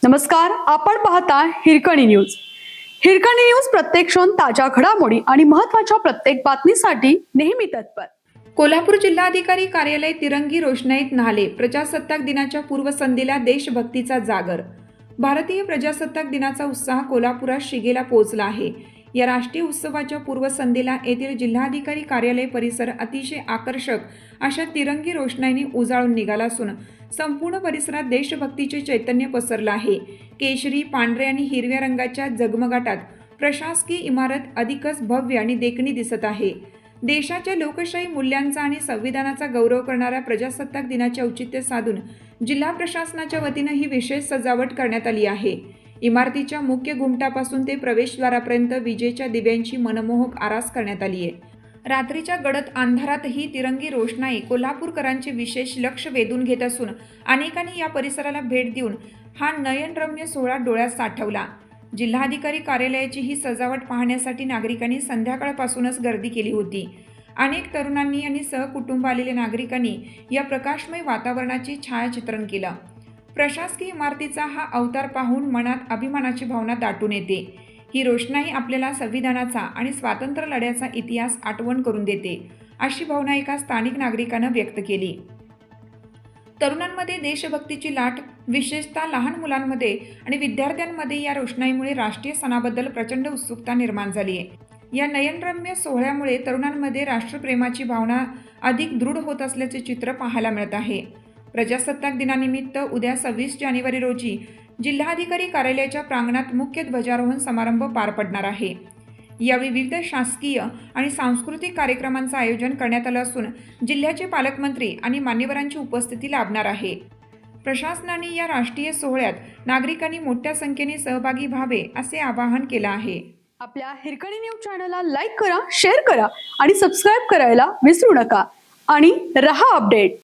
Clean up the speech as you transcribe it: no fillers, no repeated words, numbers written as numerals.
नमस्कार, आपण पाहता हिरकणी न्यूज. हिरकणी न्यूज प्रत्येक क्षण ताज्या घडामोडी आणि महत्त्वाच्या प्रत्येक बातमीसाठी नेहमी तत्पर. कोल्हापूर जिल्हाधिकारी कार्यालय तिरंगी रोषणाईत न्हाले. प्रजासत्ताक दिनाच्या पूर्वसंध्येला देशभक्तीचा जागर. भारतीय प्रजासत्ताक दिनाचा उत्साह कोल्हापुरात शिगेला पोहोचला आहे. या राष्ट्रीय उत्सवाच्या पूर्वसंध्येला येथील जिल्हाधिकारी कार्यालय परिसर अतिशय आकर्षक अशा तिरंगी रोषणाईने उजाळून निघाला असून संपूर्ण परिसरात देशभक्तीचे चैतन्य पसरलं आहे. केशरी, पांढरे आणि हिरव्या रंगाच्या जगमगाटात प्रशासकीय इमारत अधिकच भव्य आणि देखणी दिसत आहे. देशाच्या लोकशाही मूल्यांचा आणि संविधानाचा गौरव करणाऱ्या प्रजासत्ताक दिनाचे औचित्य साधून जिल्हा प्रशासनाच्या वतीनं ही विशेष सजावट करण्यात आली आहे. इमारतीच्या मुख्य घुमटापासून ते प्रवेशद्वारापर्यंत विजेच्या दिव्यांची मनमोहक आरास करण्यात आली आहे. रात्रीच्या गडद अंधारातही तिरंगी रोषणाई कोल्हापूरकरांचे विशेष लक्ष वेधून घेत असून अनेकांनी या परिसराला भेट देऊन हा नयनरम्य सोहळा डोळ्यात साठवला. जिल्हाधिकारी कार्यालयाची ही सजावट पाहण्यासाठी नागरिकांनी संध्याकाळपासूनच गर्दी केली होती. अनेक तरुणांनी आणि सहकुटुंब आलेल्या नागरिकांनी या प्रकाशमय वातावरणाचे छायाचित्रण केलं. प्रशासकीय इमारतीचा हा अवतार पाहून मनात अभिमानाची भावना दाटून येते. ही रोषणाई आपल्याला संविधानाचा आणि स्वातंत्र्य लढ्याचा इतिहास आठवण करून देते, अशी भावना एका स्थानिक नागरिकानं व्यक्त केली. तरुणांमध्ये देशभक्तीची लाट, विशेषतः लहान मुलांमध्ये आणि विद्यार्थ्यांमध्ये या रोषणाईमुळे राष्ट्रीय सणाबद्दल प्रचंड उत्सुकता निर्माण झाली आहे. या नयनरम्य सोहळ्यामुळे तरुणांमध्ये राष्ट्रप्रेमाची भावना अधिक दृढ होत असल्याचे चित्र पाहायला मिळत आहे. प्रजासत्ताक दिनानिमित्त उद्या 26 जानेवारी रोजी जिल्हाधिकारी कार्यालयाच्या प्रांगणात मुख्य ध्वजारोहण समारंभ पार पडणार आहे. यावेळी विविध शासकीय आणि सांस्कृतिक कार्यक्रमांचं आयोजन करण्यात आलं असून जिल्ह्याचे पालकमंत्री आणि मान्यवरांची उपस्थिती लाभणार आहे. प्रशासनाने या राष्ट्रीय सोहळ्यात नागरिकांनी मोठ्या संख्येने सहभागी व्हावे असे आवाहन केलं आहे. आपल्या हिरकणी न्यूज चॅनलला लाईक करा, शेअर करा आणि सबस्क्राईब करायला विसरू नका आणि रहा अपडेट.